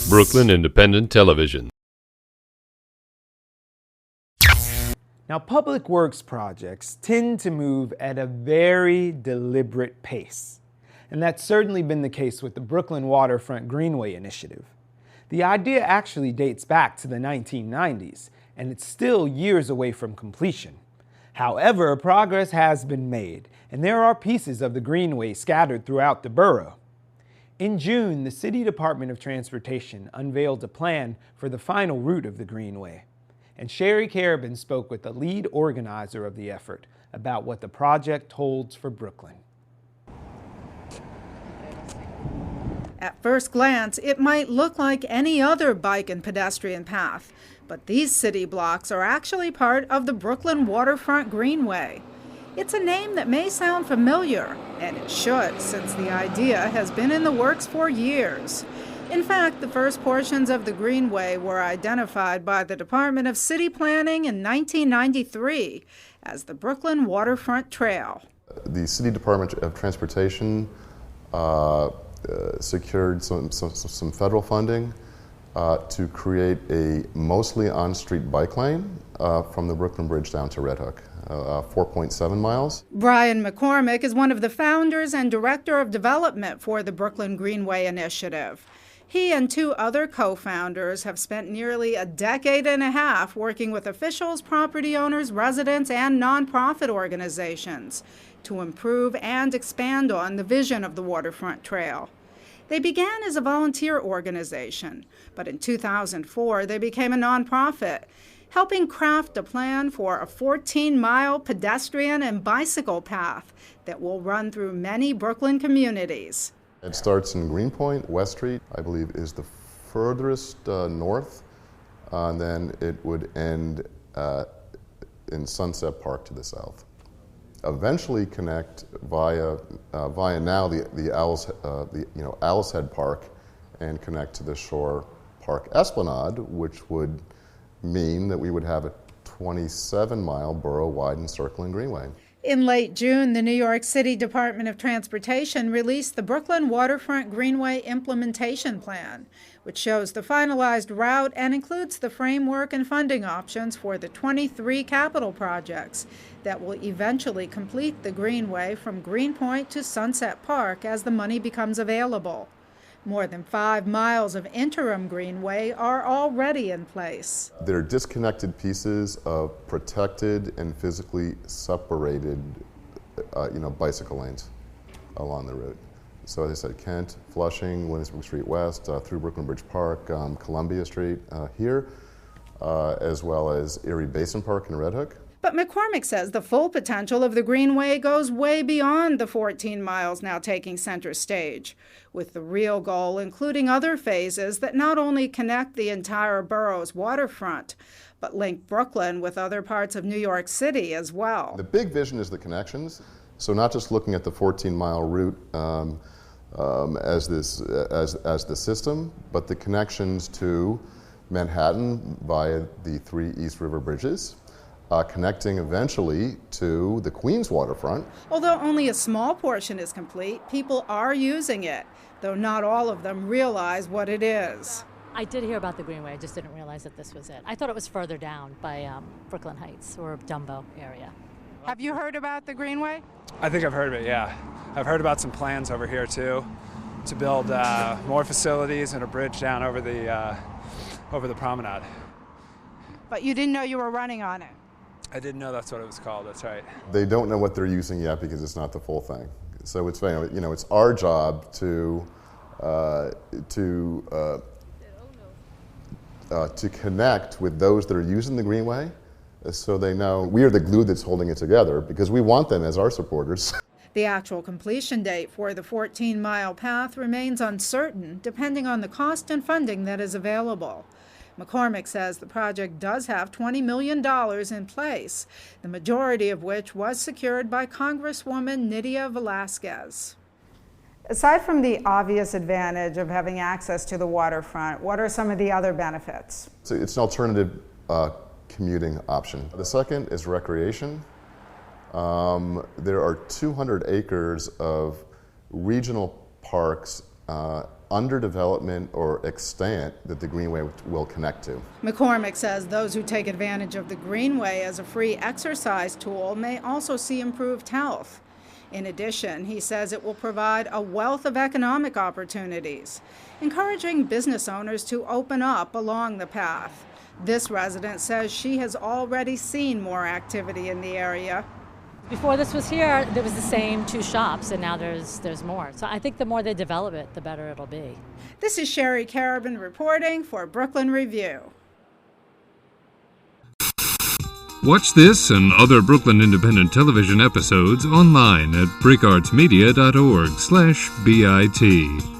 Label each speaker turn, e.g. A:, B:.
A: Brooklyn Independent Television.
B: Now, public works projects tend to move at a very deliberate pace, and that's certainly been the case with the Brooklyn Waterfront Greenway Initiative. The idea actually dates back to the 1990s, and it's still years away from completion. However, progress has been made, and there are pieces of the Greenway scattered throughout the borough. In June, the City Department of Transportation unveiled a plan for the final route of the Greenway. And Sherry Carabin spoke with the lead organizer of the effort about what the project holds for Brooklyn.
C: At first glance, it might look like any other bike and pedestrian path, but these city blocks are actually part of the Brooklyn Waterfront Greenway. It's a name that may sound familiar, and it should, since the idea has been in the works for years. In fact, the first portions of the Greenway were identified by the Department of City Planning in 1993 as the Brooklyn Waterfront Trail.
D: The City Department of Transportation secured some federal funding to create a mostly on-street bike lane from the Brooklyn Bridge down to Red Hook, 4.7 miles.
C: Brian McCormick is one of the founders and director of development for the Brooklyn Greenway Initiative. He and two other co-founders have spent nearly a decade and a half working with officials, property owners, residents, and nonprofit organizations to improve and expand on the vision of the Waterfront Trail. They began as a volunteer organization, but in 2004 they became a nonprofit, helping craft a plan for a 14-mile pedestrian and bicycle path that will run through many Brooklyn communities.
D: It starts in Greenpoint. West Street, I believe, is the furthest north, and then it would end in Sunset Park to the south. Eventually connect via now the Owl's Head Park, and connect to the Shore Park Esplanade, which would mean that we would have a 27-mile borough-wide encircling greenway.
C: In late June, the New York City Department of Transportation released the Brooklyn Waterfront Greenway Implementation Plan, which shows the finalized route and includes the framework and funding options for the 23 capital projects that will eventually complete the Greenway from Greenpoint to Sunset Park as the money becomes available. More than 5 miles of interim Greenway are already in place.
D: They're disconnected pieces of protected and physically separated, bicycle lanes along the route. So as I said, Kent, Flushing, Williamsburg Street West, through Brooklyn Bridge Park, Columbia Street here, as well as Erie Basin Park in Red Hook.
C: But McCormick says the full potential of the Greenway goes way beyond the 14 miles now taking center stage, with the real goal including other phases that not only connect the entire borough's waterfront, but link Brooklyn with other parts of New York City as well.
D: The big vision is the connections, so not just looking at the 14-mile route as the system, but the connections to Manhattan via the 3 East River bridges, connecting eventually to the Queens waterfront.
C: Although only a small portion is complete, people are using it, though not all of them realize what it is.
E: I did hear about the Greenway, I just didn't realize that this was it. I thought it was further down by Brooklyn Heights or Dumbo area.
C: Have you heard about the Greenway?
F: I think I've heard of it, yeah. I've heard about some plans over here too, to build more facilities and a bridge down over the promenade.
C: But you didn't know you were running on it?
F: I didn't know that's what it was called, that's right.
D: They don't know what they're using yet because it's not the full thing. So it's it's our job to connect with those that are using the Greenway, so they know we are the glue that's holding it together, because we want them as our supporters.
C: The actual completion date for the 14-mile path remains uncertain, depending on the cost and funding that is available. McCormick says the project does have $20 million in place, the majority of which was secured by Congresswoman Nydia Velázquez.
G: Aside from the obvious advantage of having access to the waterfront, what are some of the other benefits?
D: So it's an alternative commuting option. The second is recreation. There are 200 acres of regional parks underdevelopment or extent that the Greenway will connect to.
C: McCormick says those who take advantage of the Greenway as a free exercise tool may also see improved health. In addition, he says it will provide a wealth of economic opportunities, encouraging business owners to open up along the path. This resident says she has already seen more activity in the area.
E: Before this was here, there was the same 2 shops, and now there's more. So I think the more they develop it, the better it'll be.
C: This is Sherry Carabin reporting for Brooklyn Review.
A: Watch this and other Brooklyn Independent Television episodes online at brickartsmedia.org/BIT.